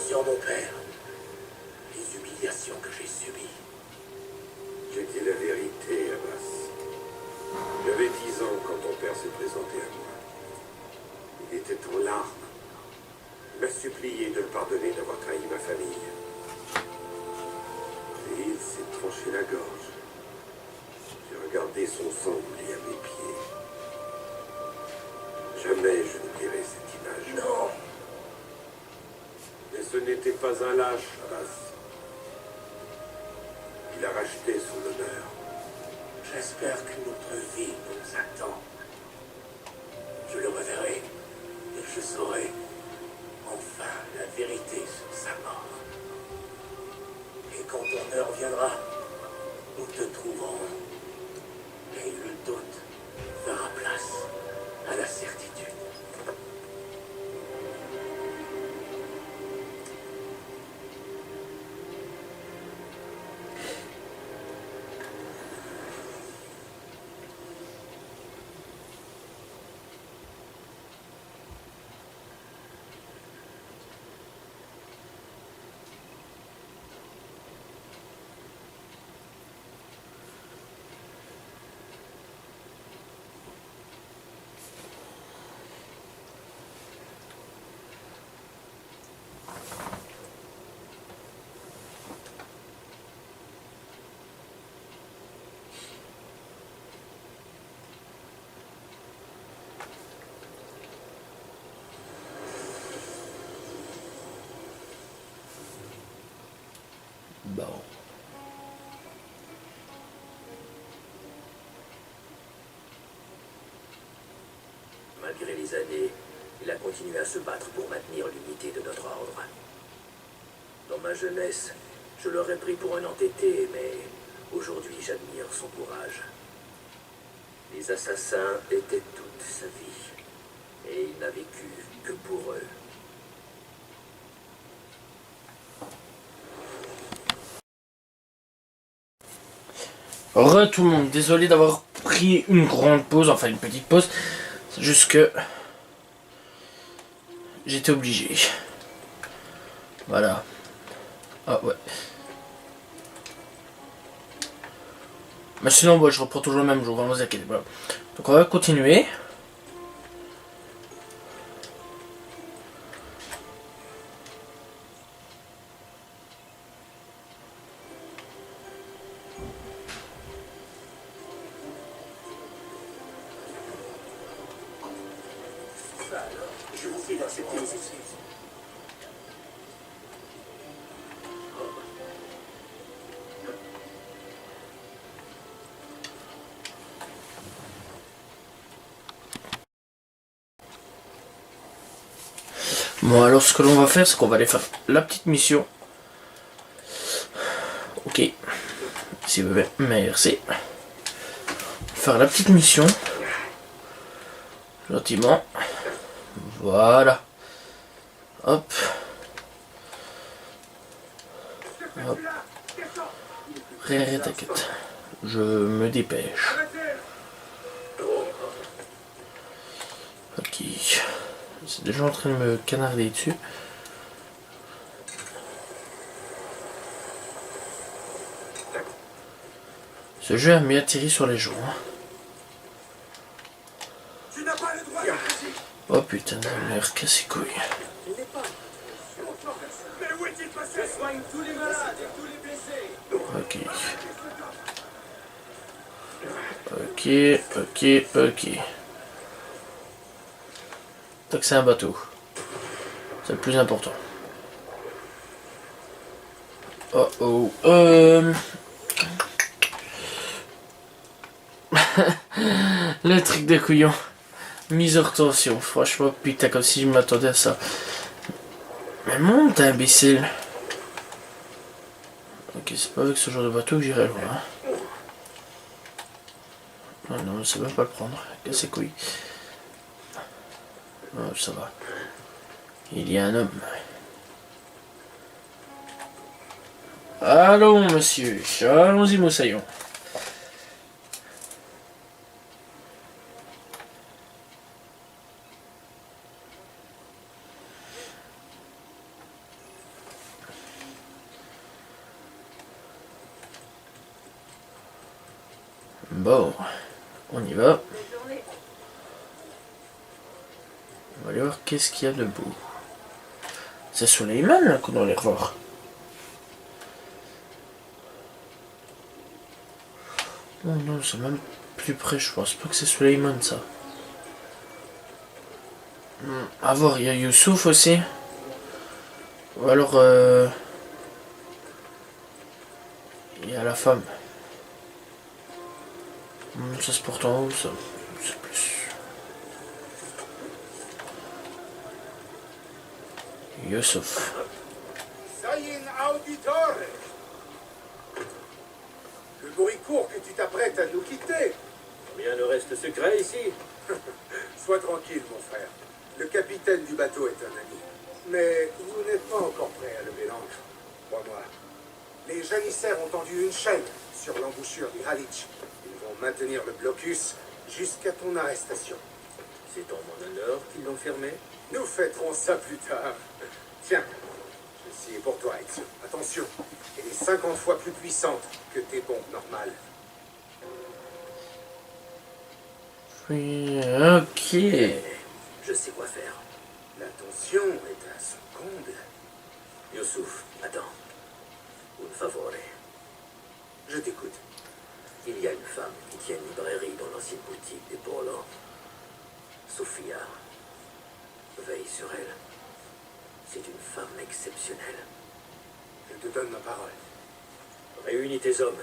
sur mon père, les humiliations que j'ai subies. J'ai dit la vérité, Abbas. J'avais 10 ans quand ton père s'est présenté à moi. Il était en larmes. Il m'a supplié de le pardonner d'avoir trahi ma famille. Et il s'est tranché la gorge. J'ai regardé son sang couler à mes pieds. Jamais je n'oublierai cette image. Non, Mais ce n'était pas un lâche, Abbas. Il a racheté son honneur. j'espère que notre vie nous attend. Je le reverrai et je saurai enfin la vérité sur sa mort. Et quand ton heure viendra, nous te trouverons. Et le doute fera place à la certitude. Bon. Malgré les années, il a continué à se battre pour maintenir l'unité de notre ordre. Dans ma jeunesse, je l'aurais pris pour un entêté, mais aujourd'hui j'admire son courage. Les assassins étaient toute sa vie, et il n'a vécu que pour eux. Re tout le monde, désolé d'avoir pris une grande pause, enfin une petite pause, c'est juste que j'étais obligé. Voilà. Ah ouais. Mais sinon, bon, je reprends toujours le même jour, ne vous inquiétez pas. Donc on va continuer. Je vous prie d'accepter mes excuses. Bon, alors ce que l'on va faire, c'est qu'on va aller faire la petite mission. Ok. S'il vous plaît, merci. Faire la petite mission. Gentiment. Voilà. Hop. Hop. Rien, t'inquiète. Je me dépêche. Ok. C'est déjà en train de me canarder dessus. Ce jeu a mis atterri sur les joues. Hein. Tu n'as pas le droit. Oh putain de merde, casse les couilles. Mais où est-il passé? Je soigne tous les malades et tous les blessés. Ok. Tant que c'est un bateau. C'est le plus important. Oh. Le truc de couillon. Mise hors tension. Franchement, putain, comme si je m'attendais à ça. Mais monte, imbécile. Ok, c'est pas avec ce genre de bateau que j'irai loin. Hein. Oh non, ça va pas le prendre. Casse les couilles. Oh, ça va. Il y a un homme. Allons, monsieur. Allons-y, moussaillon. Bon, on y va. On va aller voir qu'est-ce qu'il y a debout. C'est Suleiman là qu'on doit aller revoir. Oh non, c'est même plus près, je pense pas que c'est Suleiman ça. À voir, il y a Youssouf aussi. Ou alors il y a la femme. Ça se porte en haut, ça. C'est plus. Youssouf. Sayin Auditore! Le bruit court que tu t'apprêtes à nous quitter. Rien ne reste secret ici. Sois tranquille, mon frère. Le capitaine du bateau est un ami. Mais vous n'êtes pas encore prêt à lever l'ancre. Crois-moi. Les janissaires ont tendu une chaîne sur l'embouchure du Halitch. Ils vont maintenir le blocus jusqu'à ton arrestation. C'est en mon honneur qu'ils l'ont fermé. Nous fêterons ça plus tard. Tiens, ceci est pour toi, Ezio. Attention, elle est 50 fois plus puissante que tes bombes normales. Oui, ok. Je sais quoi faire. La tension est à son comble. Youssouf, attends. Un favore. Je t'écoute. Il y a une femme qui tient une librairie dans l'ancienne boutique des Polo. Sophia. Veille sur elle. C'est une femme exceptionnelle. Je te donne ma parole. Réunis tes hommes.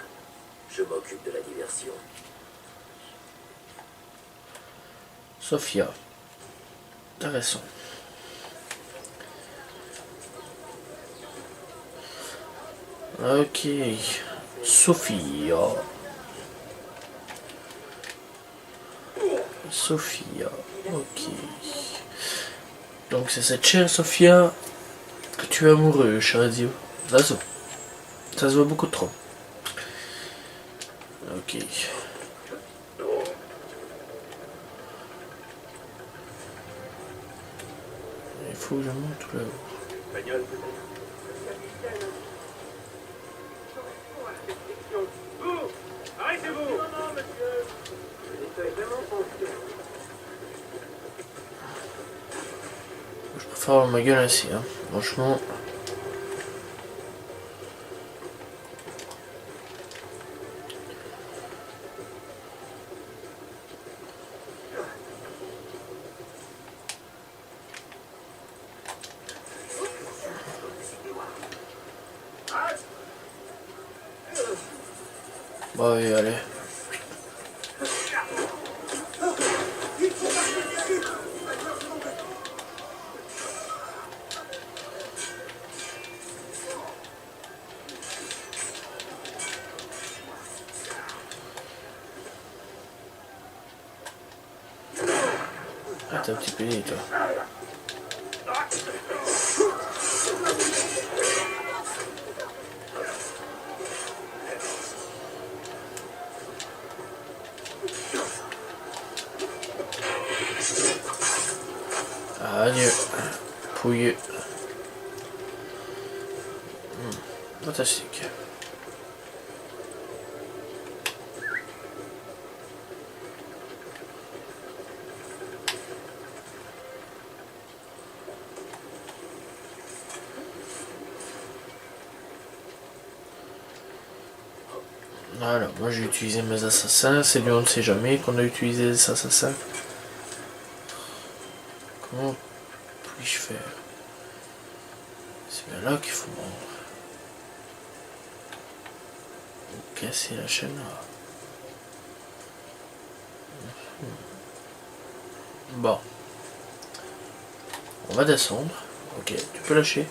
Je m'occupe de la diversion. Sophia. Intéressant. Ok. Sophia. Sophia. Ok. Donc c'est cette chère Sophia que tu es amoureux, cher Dieu. Ça se voit beaucoup trop. Ok. Il faut que je monte là-haut. Bagnole. Vous arrêtez-vous. Non, monsieur. Je préfère avoir ma gueule ainsi, hein. Franchement. Bah oui, allez. Ah, t'es un petit peu né, toi. Adieu. Pouilleux. Fantastique. Voilà, moi j'ai utilisé mes assassins, c'est lui on ne sait jamais qu'on a utilisé les assassins. Comment puis-je faire? C'est bien là qu'il faut mordre. Ou casser la chaîne là. Bon. On va descendre. Ok, tu peux lâcher.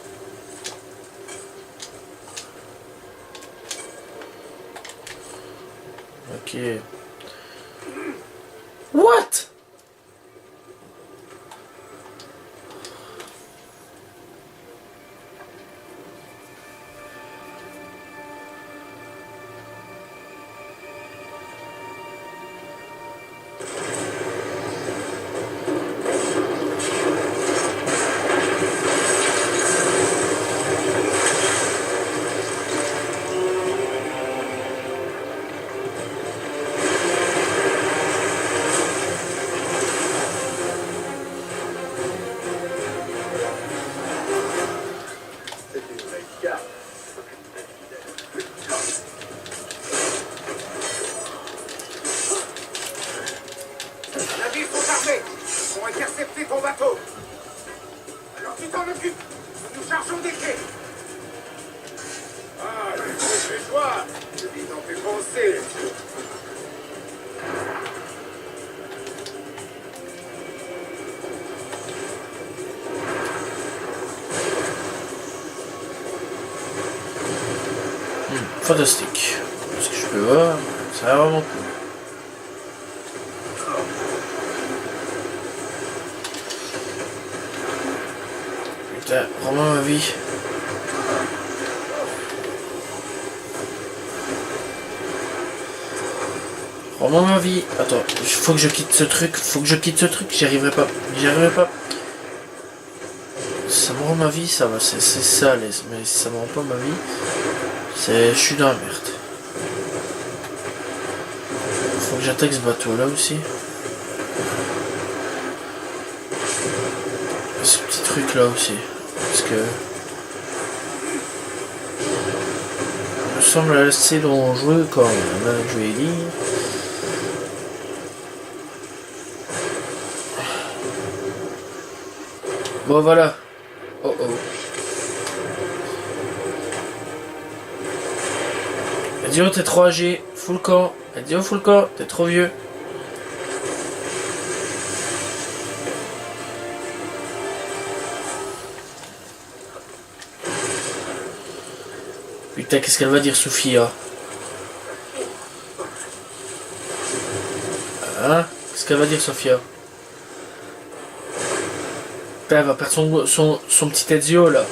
Ok. What? Navires sont armés. Ils vont intercepter ton bateau. Alors tu t'en occupes. Nous chargeons des quais. Ah, je vais voir. Je dis dans tes pensées. Fantastique. Ce que je peux voir, ça a vraiment cool. Putain, rends-moi ma vie. Rends-moi ma vie. Attends, faut que je quitte ce truc. J'y arriverai pas. Ça me rend ma vie, ça va. C'est ça, mais si ça me rend pas ma vie, je suis dans la merde. Faut que j'attaque ce bateau là aussi. Ce petit truc là aussi. Parce que il me semble assez dangereux quand même, hein, je vais dire. Bon voilà. Oh oh. Ezio, t'es trop âgé. Fous le camp. Ezio, fous le camp. T'es trop vieux. Putain, qu'est-ce qu'elle va dire, Sophia? Hein? Qu'est-ce qu'elle va dire, Sophia? Putain, elle va perdre son petit Ezio, là.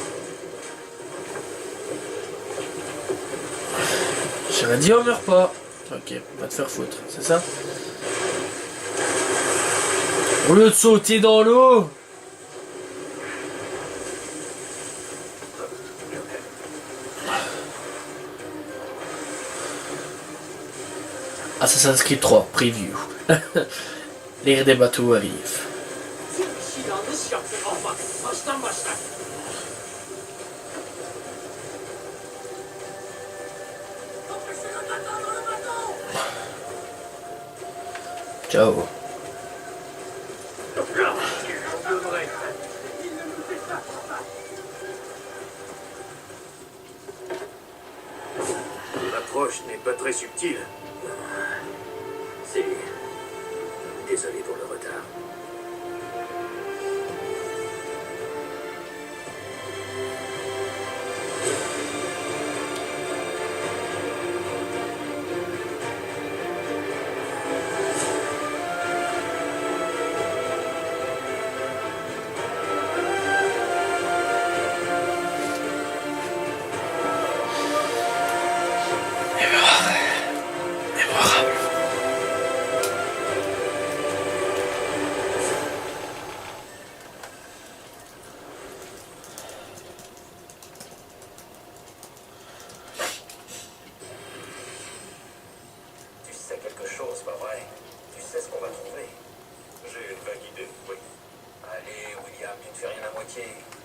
J'aurais dit, on meurt pas. Ok, va te faire foutre, c'est ça? Au lieu de sauter dans l'eau. Assassin's Creed 3, preview. L'ère des bateaux arrive. Ciao. L'approche n'est pas très subtile. Si. Désolé pour le retard.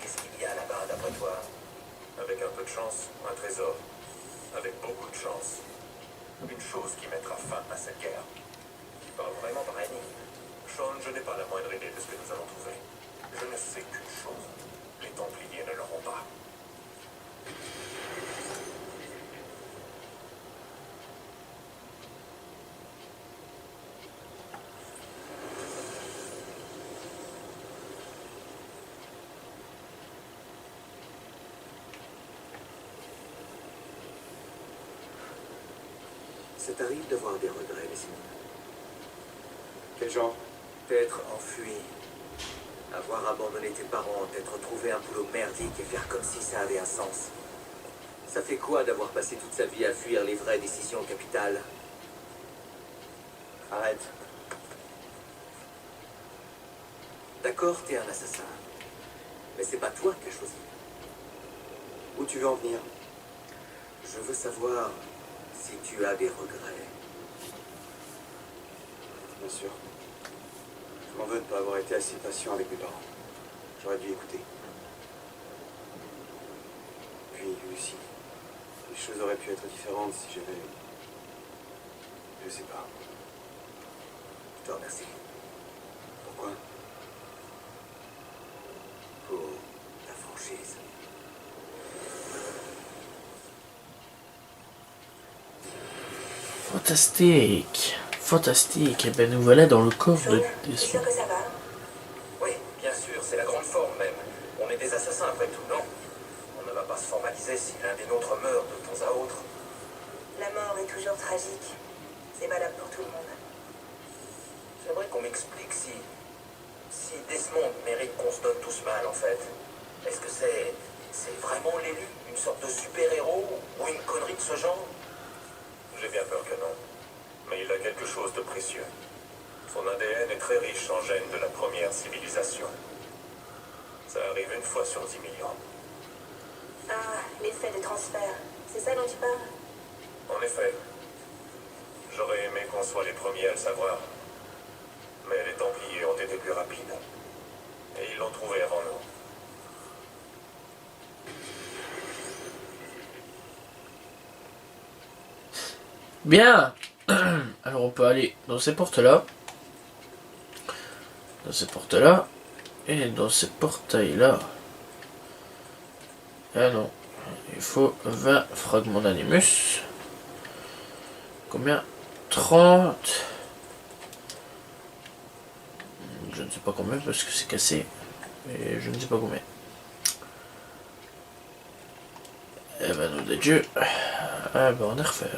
Qu'est-ce qu'il y a là-bas, d'après toi? Avec un peu de chance, un trésor. Avec beaucoup de chance, une chose qui mettra fin à cette guerre. Tu parles vraiment par énigme. Sean, je n'ai pas la moindre idée de ce que nous allons trouver. Je ne sais qu'une chose. Les Templiers ne l'auront pas. Ça t'arrive d'avoir des regrets, Simon? Quel genre? T'être enfui, avoir abandonné tes parents, t'être trouvé un boulot merdique et faire comme si ça avait un sens. Ça fait quoi d'avoir passé toute sa vie à fuir les vraies décisions capitales? Arrête. D'accord, t'es un assassin. Mais c'est pas toi qui as choisi. Où tu veux en venir? Je veux savoir si tu as des regrets. Bien sûr. Je m'en veux de ne pas avoir été assez patient avec mes parents. J'aurais dû écouter. Puis Lucie. Les choses auraient pu être différentes si j'avais... Je sais pas. Je te remercie. Pourquoi? Pour ta franchise. Fantastique. Fantastique. Et ben nous voilà dans le coffre de... T'es sûr que ça va? Oui, bien sûr, c'est la grande forme même. On est des assassins après tout, non? On ne va pas se formaliser si l'un des nôtres meurt de temps à autre. La mort est toujours tragique. C'est valable pour tout le monde. J'aimerais qu'on m'explique si Desmond mérite qu'on se donne tous mal, en fait. Est-ce que c'est vraiment l'élu? Une sorte de super-héros? Ou une connerie de ce genre? J'ai bien peur que non. Mais il a quelque chose de précieux. Son ADN est très riche en gènes de la première civilisation. Ça arrive une fois sur 10 millions. Ah, l'effet de transfert. C'est ça dont tu parles? En effet. J'aurais aimé qu'on soit les premiers à le savoir. Mais les Templiers ont été plus rapides. Et ils l'ont trouvé avant nous. Bien. Alors on peut aller dans ces portes-là. Dans ces portes-là. Et dans ces portails-là. Ah non. Il faut 20 fragments d'animus. Combien? 30. Je ne sais pas combien parce que c'est cassé. Mais je ne sais pas combien. Eh ben, nom de Dieu. Ah ben, on est refait.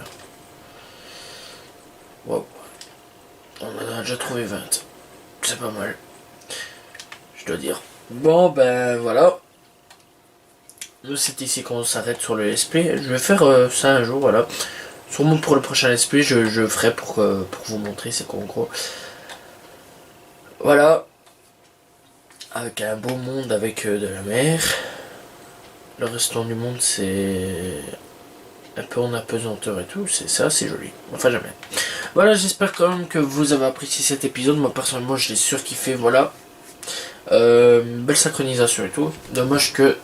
Wow. On en a déjà trouvé 20. C'est pas mal. Je dois dire. Bon, ben voilà. Nous, c'est ici qu'on s'arrête sur le let's play. Je vais faire ça un jour, voilà. Sûrement pour le prochain let's play, je ferai pour vous montrer c'est quoi en gros. Voilà. Avec un beau monde avec de la mer. Le restant du monde, c'est un peu en apesanteur et tout. C'est ça, c'est joli. Enfin, jamais. Voilà, j'espère quand même que vous avez apprécié cet épisode. Moi, personnellement, je l'ai surkiffé, voilà. Belle synchronisation et tout. Dommage que...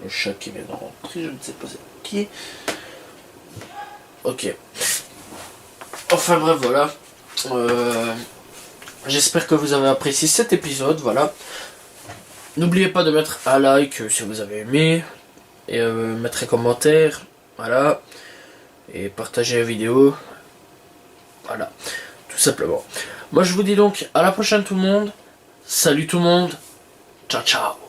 le chat qui vient de rentrer, je ne sais pas c'est qui. Ok. Enfin bref, voilà. J'espère que vous avez apprécié cet épisode, voilà. N'oubliez pas de mettre un like si vous avez aimé. Et mettre un commentaire, voilà. Et partager la vidéo. Voilà, tout simplement. Moi je vous dis donc à la prochaine tout le monde. Salut tout le monde. Ciao ciao.